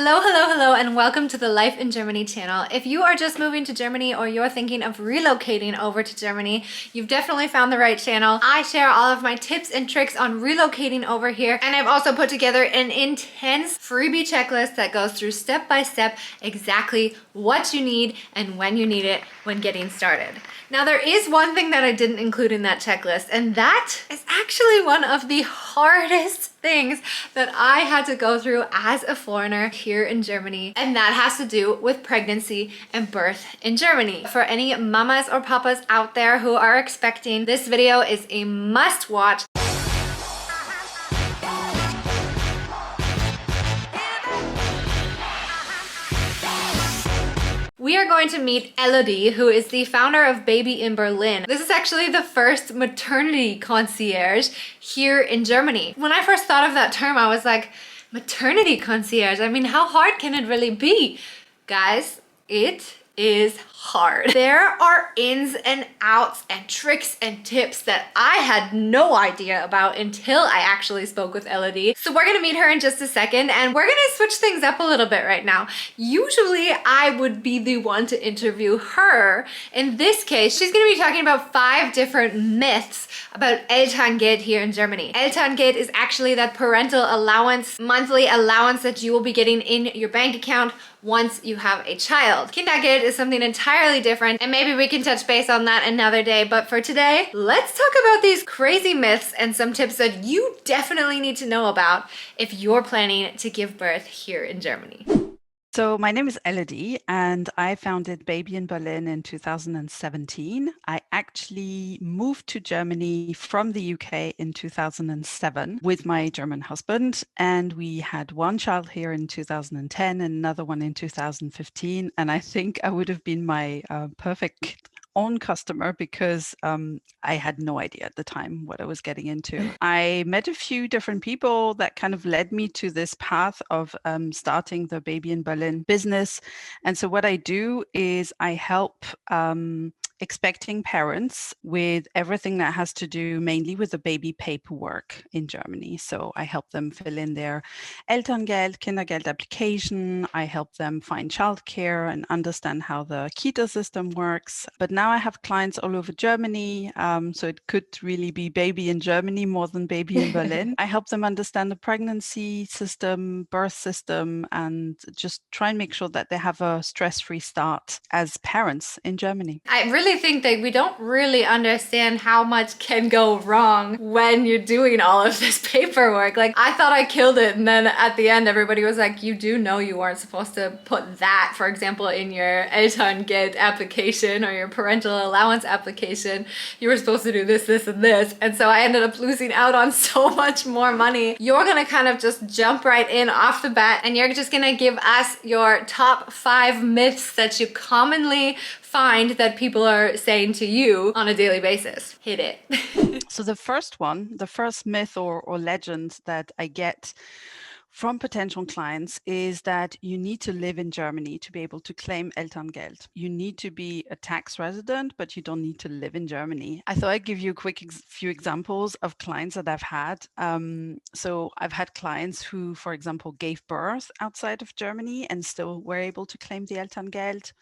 Hello, hello, hello, and welcome to the Life in Germany channel. If you are just moving to Germany or you're thinking of relocating over to Germany, you've definitely found the right channel. I share all of my tips and tricks on relocating over here, and I've also put together an intense freebie checklist that goes through step by step exactly what you need and when you need it when getting started. Now, there is one thing that I didn't include in that checklist, and that is actually one of the hardest things that I had to go through as a foreigner here in Germany, and that has to do with pregnancy and birth in Germany. For any mamas or papas out there who are expecting, this video is a must watch. We are going to meet Elodie, who is the founder of Baby in Berlin. This is actually the first maternity concierge here in Germany. When I first thought of that term, I was like, maternity concierge? I mean, how hard can it really be? Guys, it is hard. There are ins and outs and tricks and tips that I had no idea about until I actually spoke with Elodie. So we're gonna meet her in just a second, and we're gonna switch things up a little bit right now. Usually I would be the one to interview her. In this case, she's gonna be talking about 5 different myths about Elterngeld here in Germany. Elterngeld is actually that parental allowance, monthly allowance that you will be getting in your bank account once you have a child. Kindergeld is something entirely different, and maybe we can touch base on that another day. But for today, let's talk about these crazy myths and some tips that you definitely need to know about if you're planning to give birth here in Germany. So my name is Elodie, and I founded Baby in Berlin in 2017. I actually moved to Germany from the UK in 2007 with my German husband, and we had one child here in 2010 and another one in 2015. And I think I would have been my perfect own customer because I had no idea at the time what I was getting into. I met a few different people that kind of led me to this path of starting the Baby in Berlin business. And so what I do is I help expecting parents with everything that has to do mainly with the baby paperwork in Germany. So I help them fill in their Elterngeld, Kindergeld application. I help them find childcare and understand how the Kita system works. But now I have clients all over Germany. So it could really be baby in Germany more than baby in Berlin. I help them understand the pregnancy system, birth system, and just try and make sure that they have a stress-free start as parents in Germany. I really think that we don't really understand how much can go wrong when you're doing all of this paperwork. Like, I thought I killed it, and then at the end everybody was like, you do know you weren't supposed to put that, for example, in your Elterngeld application or your parental allowance application. You were supposed to do this, this, and this. And so I ended up losing out on so much more money. You're gonna kind of just jump right in off the bat, and you're just gonna give us your top 5 myths that you commonly find that people are saying to you on a daily basis. Hit it. So the first myth or legend that I get from potential clients is that you need to live in Germany to be able to claim Elterngeld. You need to be a tax resident, but you don't need to live in Germany. I thought I'd give you a quick few examples of clients that I've had. So I've had clients who, for example, gave birth outside of Germany and still were able to claim the Elterngeld.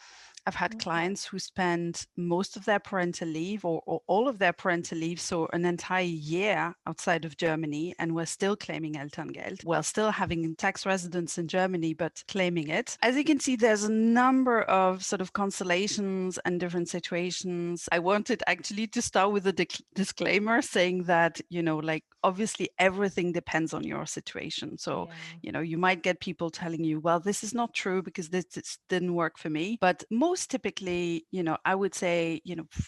I've had clients who spend most of their parental leave or all of their parental leave, so an entire year outside of Germany, and were still claiming Elterngeld, while still having tax residence in Germany, but claiming it. As you can see, there's a number of sort of constellations and different situations. I wanted actually to start with a disclaimer saying that, like, obviously everything depends on your situation. So, you might get people telling you, well, this is not true because this didn't work for me. But most typically, I would say,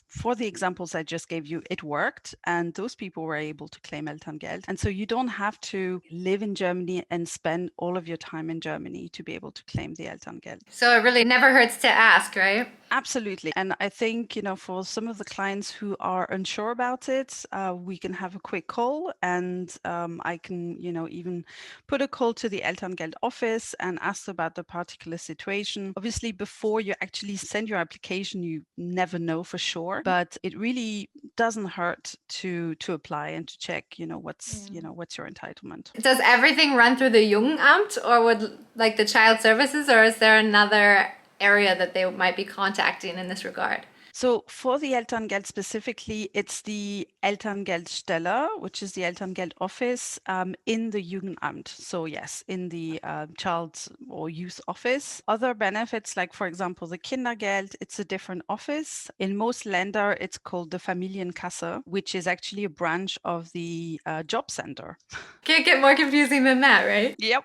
for the examples I just gave you, it worked, and those people were able to claim Elterngeld. And so you don't have to live in Germany and spend all of your time in Germany to be able to claim the Elterngeld. So it really never hurts to ask, right? Absolutely. And I think, for some of the clients who are unsure about it, we can have a quick call, and I can, even put a call to the Elterngeld office and ask about the particular situation. Obviously, before you actually actually send your application, you never know for sure, but it really doesn't hurt to apply and to check, what's your entitlement. Does everything run through the Jugendamt or would like the child services, or is there another area that they might be contacting in this regard? So for the Elterngeld specifically, it's the Elterngeldstelle, which is the Elterngeld office in the Jugendamt. So yes, in the child or youth office. Other benefits, like for example, the Kindergeld, it's a different office. In most Länder, it's called the Familienkasse, which is actually a branch of the job center. Can't get more confusing than that, right? Yep.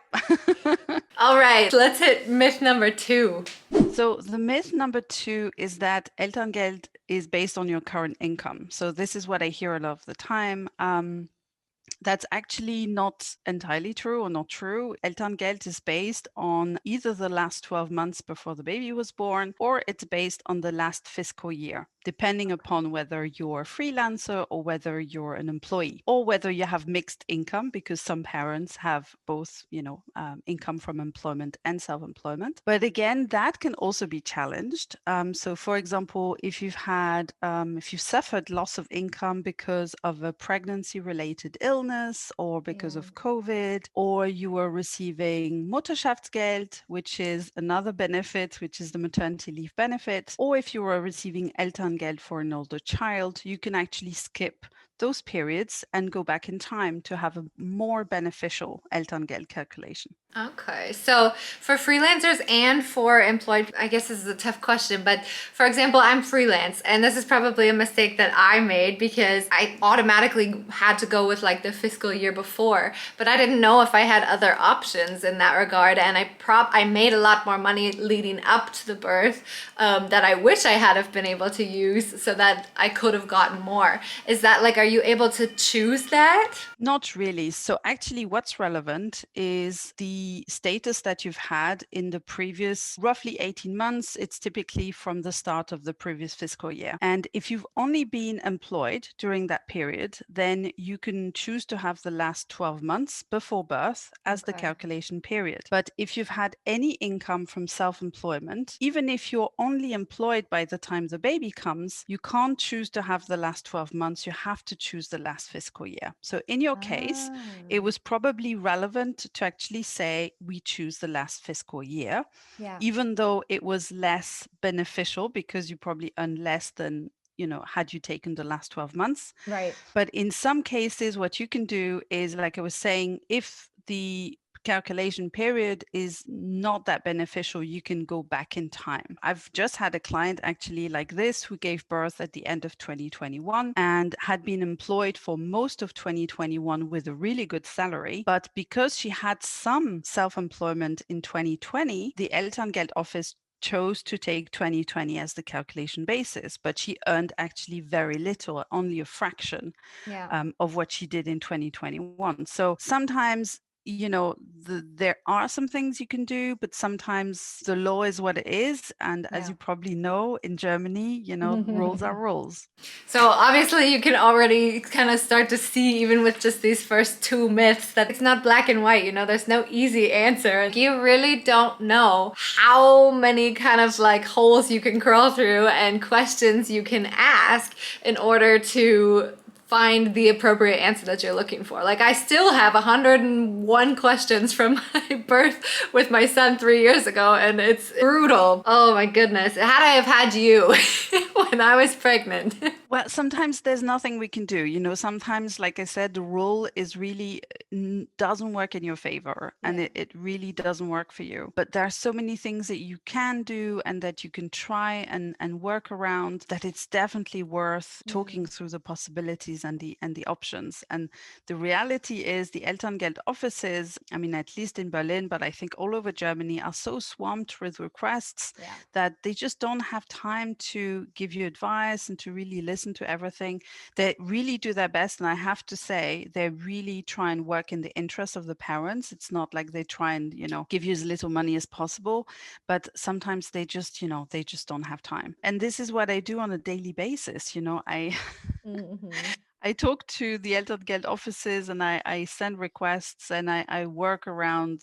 All right, let's hit myth number 2. So the myth number 2 is that Elterngeld is based on your current income. So this is what I hear a lot of the time. That's actually not entirely true or not true. Elterngeld is based on either the last 12 months before the baby was born, or it's based on the last fiscal year, depending upon whether you're a freelancer or whether you're an employee, or whether you have mixed income, because some parents have both, income from employment and self-employment. But again, that can also be challenged. So for example, if you've suffered loss of income because of a pregnancy-related illness, or because of COVID, or you were receiving Mutterschaftsgeld, which is another benefit, which is the maternity leave benefit, or if you were receiving Elterngeld for an older child, you can actually skip those periods and go back in time to have a more beneficial Elterngeld calculation. Okay, so for freelancers and for employed, I guess this is a tough question, but for example, I'm freelance, and this is probably a mistake that I made because I automatically had to go with like the fiscal year before, but I didn't know if I had other options in that regard, and I made a lot more money leading up to the birth that I wish I had have been able to use so that I could have gotten more. Is that like, are you able to choose that? Not really. So actually what's relevant is the status that you've had in the previous roughly 18 months. It's typically from the start of the previous fiscal year. And if you've only been employed during that period, then you can choose to have the last 12 months before birth as the calculation period. But if you've had any income from self-employment, even if you're only employed by the time the baby comes, you can't choose to have the last 12 months. You have to choose the last fiscal year. So in your case, it was probably relevant to actually say we choose the last fiscal year, even though it was less beneficial because you probably earn less than, had you taken the last 12 months. Right. But in some cases, what you can do is, like I was saying, if the calculation period is not that beneficial, you can go back in time. I've just had a client actually like this who gave birth at the end of 2021 and had been employed for most of 2021 with a really good salary. But because she had some self-employment in 2020, the Elterngeld office chose to take 2020 as the calculation basis, but she earned actually very little, only a fraction of what she did in 2021. So sometimes there are some things you can do, but sometimes the law is what it is. And as you probably know, in Germany, rules are rules. So obviously you can already kind of start to see, even with just these first 2 myths, that it's not black and white, there's no easy answer. You really don't know how many kind of like holes you can crawl through and questions you can ask in order to find the appropriate answer that you're looking for. Like, I still have 101 questions from my birth with my son 3 years ago, and it's brutal. Oh my goodness. Had I have had you when I was pregnant. Well, sometimes there's nothing we can do. Sometimes, like I said, the rule is really doesn't work in your favor, and it really doesn't work for you. But there are so many things that you can do and that you can try and work around, that it's definitely worth talking through the possibilities and the options. And the reality is the Elterngeld offices, I mean, at least in Berlin, but I think all over Germany, are so swamped with requests that they just don't have time to give you advice and to really listen to everything. They really do their best, and I have to say they really try and work in the interest of the parents. It's not like they try and give you as little money as possible, but sometimes they just don't have time. And this is what I do on a daily basis. I talk to the Elterngeld offices, and I send requests, and I work around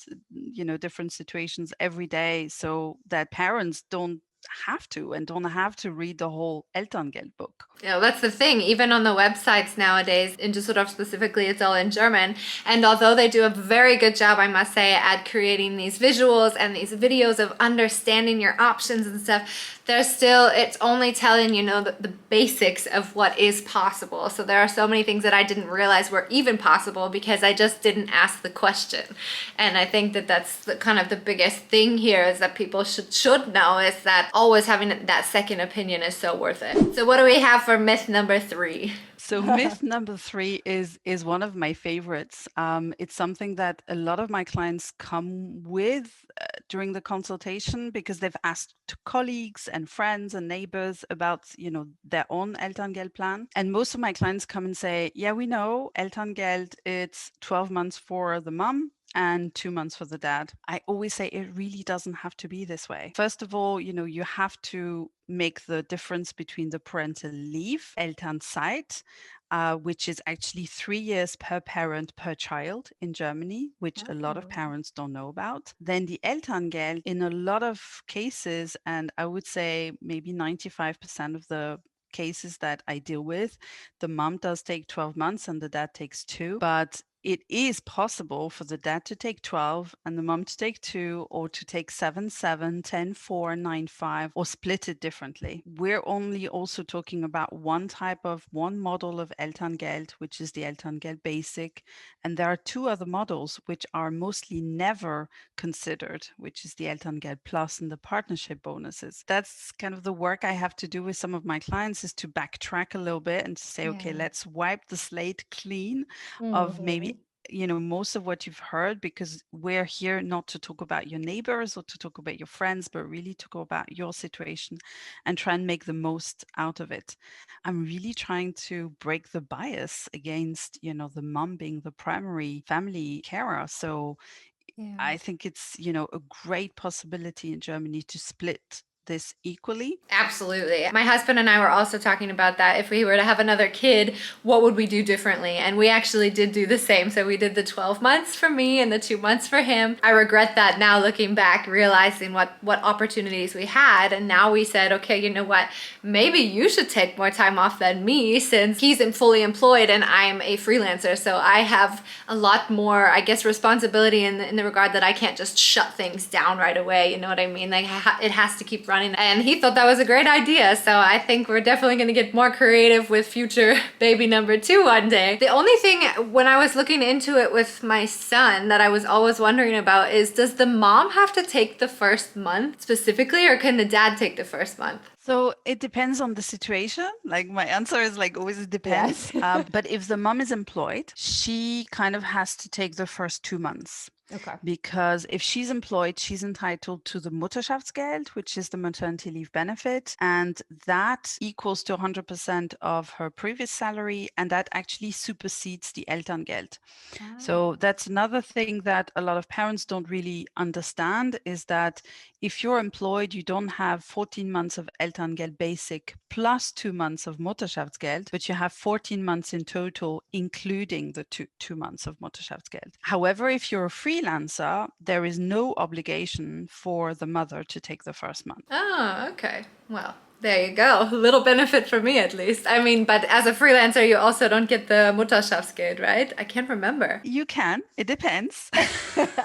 different situations every day so that parents don't have to and don't have to read the whole Elterngeld book. Yeah, that's the thing. Even on the websites nowadays, in Düsseldorf specifically, it's all in German. And although they do a very good job, I must say, at creating these visuals and these videos of understanding your options and stuff, it's only telling, the basics of what is possible. So there are so many things that I didn't realize were even possible because I just didn't ask the question. And I think that that's kind of the biggest thing here is that people should know is that always having that second opinion is so worth it. So what do we have for myth number 3? So myth number 3 is one of my favorites. It's something that a lot of my clients come with during the consultation because they've asked colleagues and friends and neighbors about, their own Elterngeld plan. And most of my clients come and say, yeah, we know Elterngeld, it's 12 months for the mom and 2 months for the dad. I always say it really doesn't have to be this way. First of all, you have to make the difference between the parental leave, Elternzeit, which is actually 3 years per parent per child in Germany, which a lot of parents don't know about. Then the Elterngeld, in a lot of cases, and I would say maybe 95% of the cases that I deal with, the mom does take 12 months and the dad takes 2. But it is possible for the dad to take 12 and the mom to take 2, or to take 7, 7, 10, 4, 9, 5, or split it differently. We're only also talking about one model of Elterngeld, which is the Elterngeld Basic. And there are 2 other models which are mostly never considered, which is the Elterngeld Plus and the partnership bonuses. That's kind of the work I have to do with some of my clients, is to backtrack a little bit and to say, okay, let's wipe the slate clean of maybe most of what you've heard, because we're here not to talk about your neighbors or to talk about your friends, but really to go about your situation and try and make the most out of it. I'm really trying to break the bias against, the mom being the primary family carer. So I think it's, a great possibility in Germany to split this equally. Absolutely. My husband and I were also talking about that. If we were to have another kid, what would we do differently? And we actually did do the same. So we did the 12 months for me and the 2 months for him. I regret that now, looking back, realizing what opportunities we had. And now we said, okay, you know what? Maybe you should take more time off than me, since he's fully employed and I'm a freelancer. So I have a lot more, I guess, responsibility in the regard that I can't just shut things down right away. You know what I mean? Like it has to keep running. And he thought that was a great idea. So I think we're definitely going to get more creative with future baby number 2 one day. The only thing when I was looking into it with my son that I was always wondering about is, does the mom have to take the first month specifically, or can the dad take the first month? So it depends on the situation. Like, my answer is like always it depends. Yes. But if the mom is employed, she kind of has to take the first 2 months. Okay. Because if she's employed, she's entitled to the Mutterschaftsgeld, which is the maternity leave benefit. And that equals to 100% of her previous salary. And that actually supersedes the Elterngeld. So that's another thing that a lot of parents don't really understand, is that if you're employed, you don't have 14 months of Elterngeld Basic plus 2 months of Mutterschaftsgeld, but you have 14 months in total, including the two months of Mutterschaftsgeld. However, if you're a freelancer, there is no obligation for the mother to take the first month. Oh, okay. Well, there you go. A little benefit for me, at least. I mean, but as a freelancer, you also don't get the Mutterschaftsgeld, right? I can't remember. You can. It depends.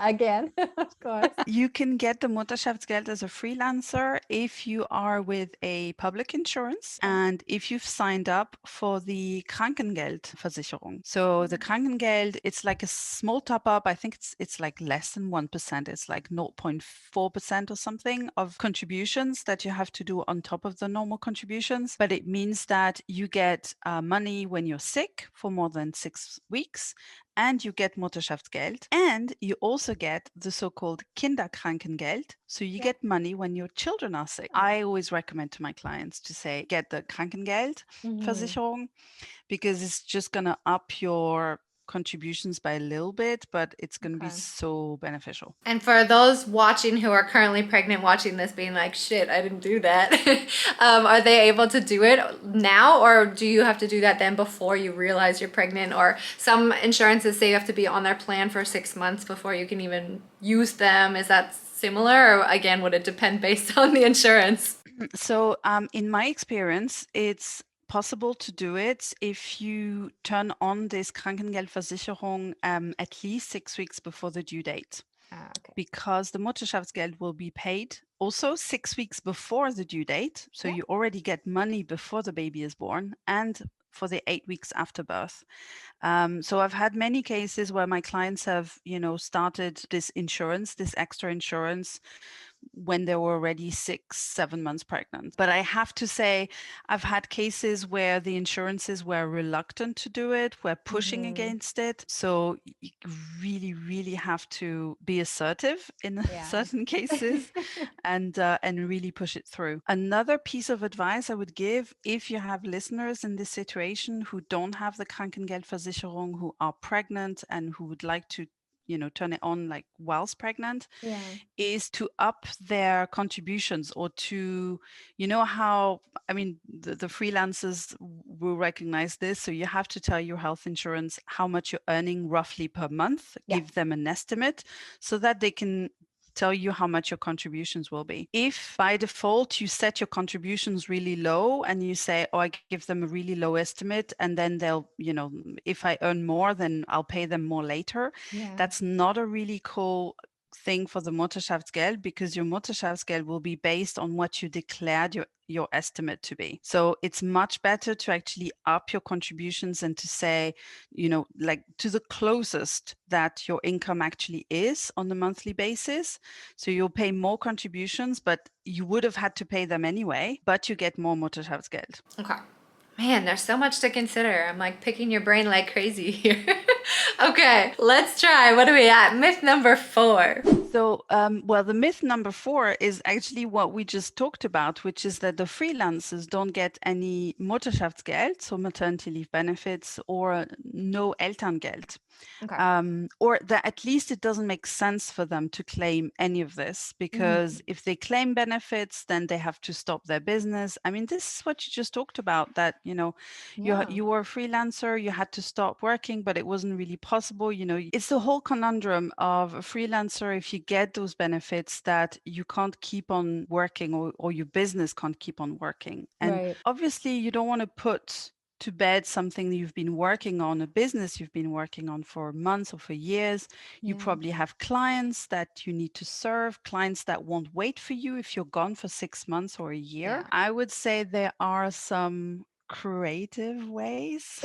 Again, of course. You can get the Mutterschaftsgeld as a freelancer if you are with a public insurance and if you've signed up for the Krankengeldversicherung. So the Krankengeld, it's like a small top up. I think it's like less than 1%. It's like 0.4% or something of contributions that you have to do on top of the normal contributions. But it means that you get money when you're sick for more than 6 weeks. And you get Mutterschaftsgeld, and you also get the so-called Kinderkrankengeld. So you get money when your children are sick. I always recommend to my clients to say, get the Krankengeldversicherung, because it's just going to up your contributions by a little bit, but it's going to be so beneficial. And for those watching who are currently pregnant, watching this being like, shit, I didn't do that. Are they able to do it now, or do you have to do that then before you realize you're pregnant? Or some insurances say you have to be on their plan for 6 months before you can even use them. Is that similar, or again, would it depend based on the insurance? So, in my experience, it's possible to do it if you turn on this Krankengeldversicherung at least 6 weeks before the due date, Okay. because the Mutterschaftsgeld will be paid also 6 weeks before the due date. So Yeah. you already get money before the baby is born and for the 8 weeks after birth. So I've had many cases where my clients have, started this insurance, this extra insurance, when they were already 6, 7 months pregnant. But I have to say, I've had cases where the insurances were reluctant to do it, were pushing against it. So you really, really have to be assertive in Yeah. certain cases and really push it through. Another piece of advice I would give, if you have listeners in this situation who don't have the Krankengeldversicherung, who are pregnant and who would like to turn it on like whilst pregnant, Yeah. is to up their contributions, or to, how, I mean, the freelancers will recognize this. So you have to tell your health insurance how much you're earning roughly per month, Yeah. give them an estimate so that they can tell you how much your contributions will be. If by default you set your contributions really low and you say, oh, I give them a really low estimate and then they'll, if I earn more, then I'll pay them more later. Yeah. That's not a really cool thing for the Mutterschaftsgeld, because your Mutterschaftsgeld will be based on what you declared your estimate to be. So it's much better to actually up your contributions and to say, like to the closest that your income actually is on a monthly basis. So you'll pay more contributions, but you would have had to pay them anyway, but you get more Mutterschaftsgeld. Okay. Man, there's so much to consider. I'm like picking your brain like crazy here. Okay, let's try. What are we at? Myth number 4. So, well, the myth number 4 is actually what we just talked about, which is that the freelancers don't get any Mutterschaftsgeld, so maternity leave benefits, or no Elterngeld. Okay. Or that at least it doesn't make sense for them to claim any of this, because if they claim benefits, then they have to stop their business. I mean, this is what you just talked about, that, Yeah. you were a freelancer, you had to stop working, but it wasn't really possible. It's the whole conundrum of a freelancer. If you get those benefits, that you can't keep on working, or your business can't keep on working. And Right. obviously you don't want to put to bed something you've been working on, a business you've been working on for months or for years. You Yeah. probably have clients that you need to serve, clients that won't wait for you if you're gone for 6 months or a year. Yeah. I would say there are some creative ways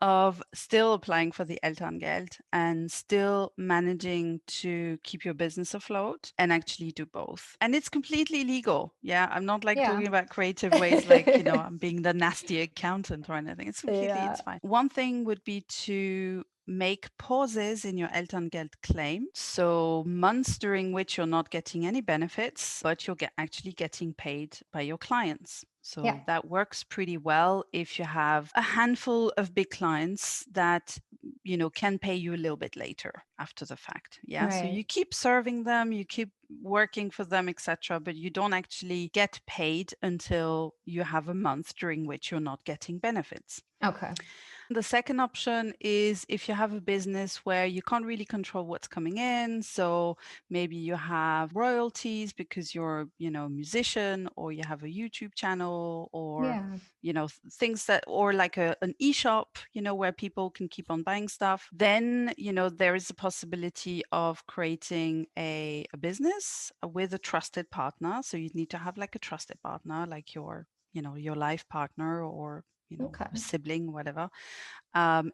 of still applying for the Elterngeld and still managing to keep your business afloat and actually do both. And it's completely legal. Yeah. I'm not like Yeah. talking about creative ways like, I'm being the nasty accountant or anything. It's completely, Yeah. it's fine. One thing would be to make pauses in your Elterngeld claim. So months during which you're not getting any benefits, but you're actually getting paid by your clients. So Yeah. that works pretty well if you have a handful of big clients that, can pay you a little bit later after the fact. Yeah. So Right. you keep serving them, you keep working for them, etc., but you don't actually get paid until you have a month during which you're not getting benefits. Okay. The second option is if you have a business where you can't really control what's coming in. So maybe you have royalties because you're, a musician, or you have a YouTube channel, or, Yeah. things that, or like an e-shop, where people can keep on buying stuff. Then, there is a possibility of creating a business with a trusted partner. So you need to have like a trusted partner, like your life partner, or Okay. a sibling, whatever,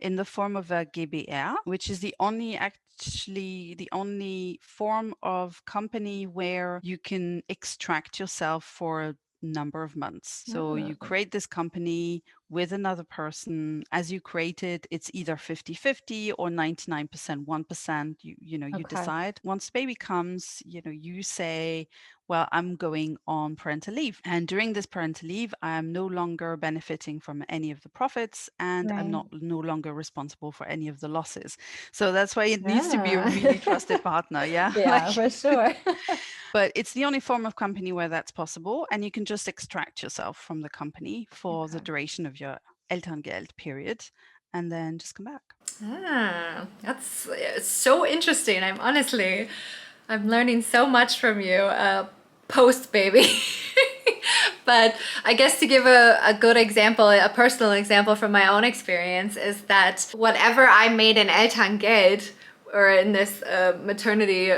in the form of a GbR, which is the only form of company where you can extract yourself for a number of months. So you Oh. create this company with another person. As you create it, it's either 50-50 or 99%, 1%. You Okay. decide. Once baby comes, you say, well, I'm going on parental leave. And during this parental leave, I'm no longer benefiting from any of the profits, and I'm Right. no longer responsible for any of the losses. So that's why it needs to be a Ah. really trusted partner. Yeah. Yeah, for sure. But it's the only form of company where that's possible. And you can just extract yourself from the company for the Okay. duration of your Elterngeld period, and then just come back. That's so interesting. I'm learning so much from you post baby. But I guess to give a good example, a personal example from my own experience, is that whatever I made in Elterngeld, or in this maternity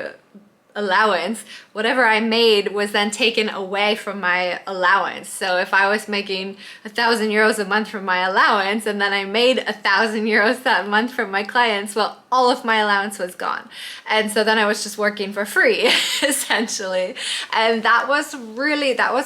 allowance, whatever I made was then taken away from my allowance. So if I was making 1,000 euros a month from my allowance, and then I made 1,000 euros that month from my clients, well, all of my allowance was gone. And so then I was just working for free, essentially. And that was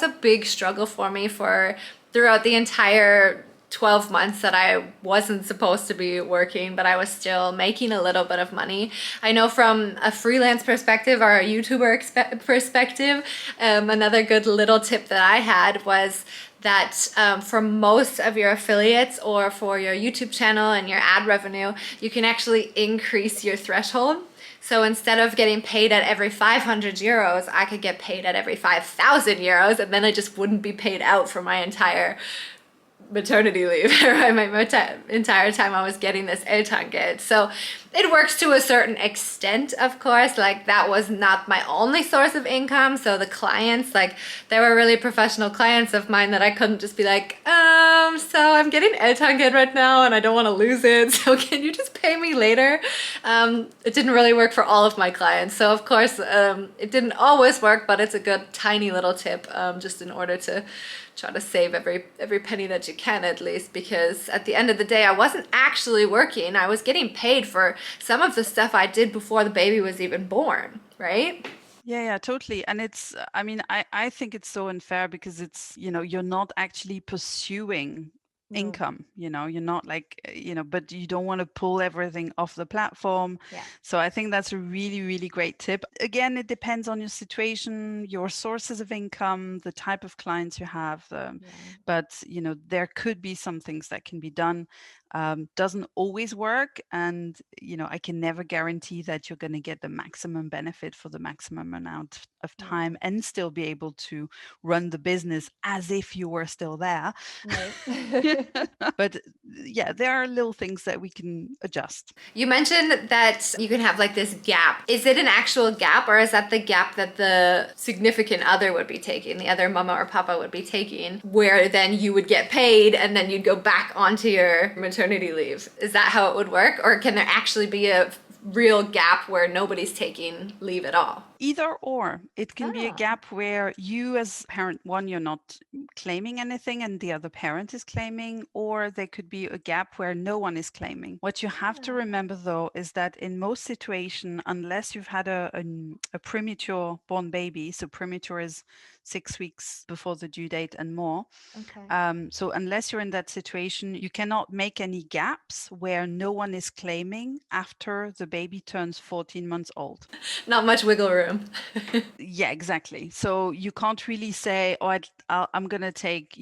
a big struggle for me for throughout the entire 12 months that I wasn't supposed to be working, but I was still making a little bit of money. I know from a freelance perspective or a YouTuber perspective, another good little tip that I had was that for most of your affiliates or for your YouTube channel and your ad revenue, you can actually increase your threshold. So instead of getting paid at every 500 euros, I could get paid at every 5,000 euros, and then I just wouldn't be paid out for my entire maternity leave, right? My entire time I was getting this Elterngeld. So it works to a certain extent, of course. Like, that was not my only source of income. So the clients, like, they were really professional clients of mine that I couldn't just be like, so I'm getting Elterngeld right now and I don't want to lose it, so can you just pay me later? It didn't really work for all of my clients. So of course, it didn't always work, but it's a good tiny little tip, just in order to try to save every penny that you can, at least, because at the end of the day, I wasn't actually working. I was getting paid for some of the stuff I did before the baby was even born, right? Yeah, totally. And it's, I mean, I think it's so unfair because it's, you're not actually pursuing income, you're not like, but you don't want to pull everything off the platform. Yeah. So I think that's a really, really great tip. Again, it depends on your situation, your sources of income, the type of clients you have. But, there could be some things that can be done. Doesn't always work. And, I can never guarantee that you're going to get the maximum benefit for the maximum amount of time and still be able to run the business as if you were still there. But yeah, there are little things that we can adjust. You mentioned that you can have like this gap. Is it an actual gap, or is that the gap that the significant other would be taking, the other mama or papa would be taking, where then you would get paid and then you'd go back onto your maternity leave? Is that how it would work? Or can there actually be a real gap where nobody's taking leave at all? Either or. It can be a gap where you as parent one, you're not claiming anything and the other parent is claiming, or there could be a gap where no one is claiming. What you have to remember, though, is that in most situations, unless you've had a premature born baby, so premature is 6 weeks before the due date and more. So unless you're in that situation, you cannot make any gaps where no one is claiming after the baby turns 14 months old. Not much wiggle room. Yeah, exactly. So you can't really say, oh, I'm going to take,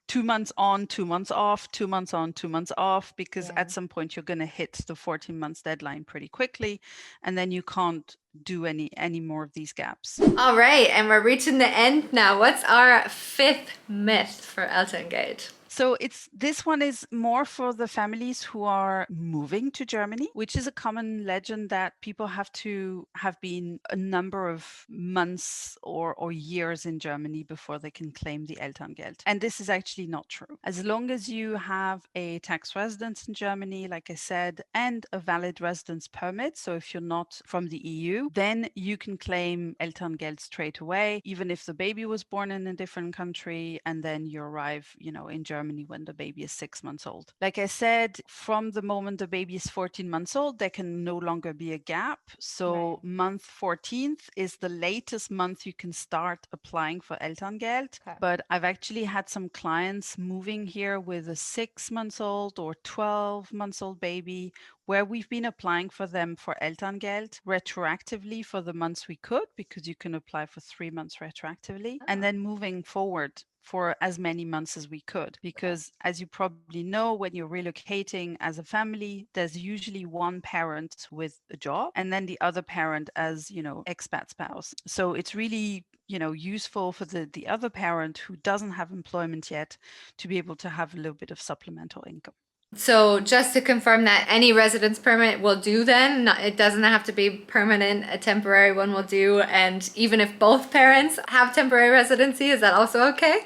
2 months on, 2 months off, 2 months on, 2 months off, because at some point you're going to hit the 14 months deadline pretty quickly. And then you can't do any more of these gaps. All right, and we're reaching the end now. What's our fifth myth for Elterngeld? So this one is more for the families who are moving to Germany, which is a common legend that people have to have been a number of months or years in Germany before they can claim the Elterngeld. And this is actually not true. As long as you have a tax residence in Germany, like I said, and a valid residence permit, so if you're not from the EU, then you can claim Elterngeld straight away, even if the baby was born in a different country and then you arrive, in Germany when the baby is 6 months old. Like I said, from the moment the baby is 14 months old, there can no longer be a gap. So month 14th is the latest month you can start applying for Elterngeld. But I've actually had some clients moving here with a 6 months old or 12 months old baby, where we've been applying for them for Elterngeld retroactively for the months we could, because you can apply for 3 months retroactively, and then moving forward for as many months as we could. Because as you probably know, when you're relocating as a family, there's usually one parent with a job and then the other parent as, expat spouse. So it's really, useful for the other parent who doesn't have employment yet to be able to have a little bit of supplemental income. So just to confirm that any residence permit will do then, it doesn't have to be permanent, a temporary one will do. And even if both parents have temporary residency, is that also okay?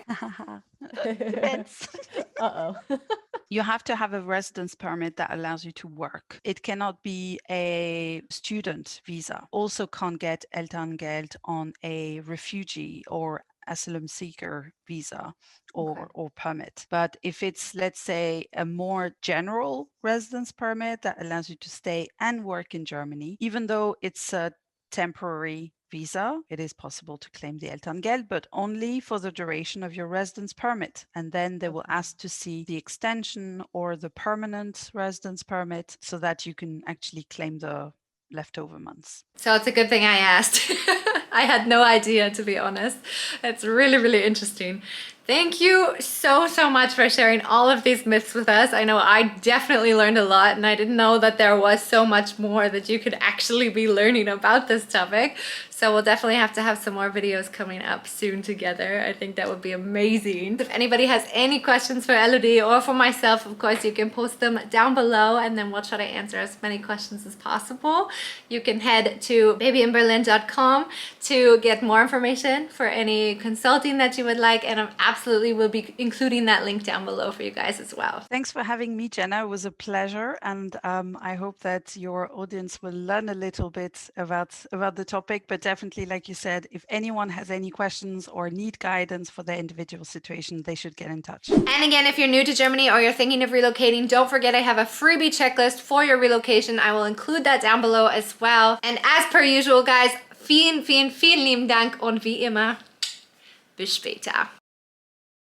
Depends. Uh-oh. You have to have a residence permit that allows you to work. It cannot be a student visa. Also can't get Elterngeld on a refugee or asylum seeker visa or permit. But if it's, let's say, a more general residence permit that allows you to stay and work in Germany, even though it's a temporary visa, it is possible to claim the Elterngeld, but only for the duration of your residence permit. And then they will ask to see the extension or the permanent residence permit so that you can actually claim the leftover months. So it's a good thing I asked. I had no idea, to be honest. It's really, really interesting. Thank you so much for sharing all of these myths with us. I know I definitely learned a lot, and I didn't know that there was so much more that you could actually be learning about this topic. So we'll definitely have to have some more videos coming up soon together. I think that would be amazing. If anybody has any questions for Elodie or for myself, of course, you can post them down below, and then we'll try to answer as many questions as possible. You can head to babyinberlin.com to get more information for any consulting that you would like, and I'm absolutely will be including that link down below for you guys as well. Thanks for having me, Jenna. It was a pleasure, and I hope that your audience will learn a little bit about the topic. But definitely, like you said, if anyone has any questions or need guidance for their individual situation, they should get in touch. And again, if you're new to Germany or you're thinking of relocating, don't forget I have a freebie checklist for your relocation. I will include that down below as well. And as per usual, guys, vielen lieben Dank und wie immer, bis später.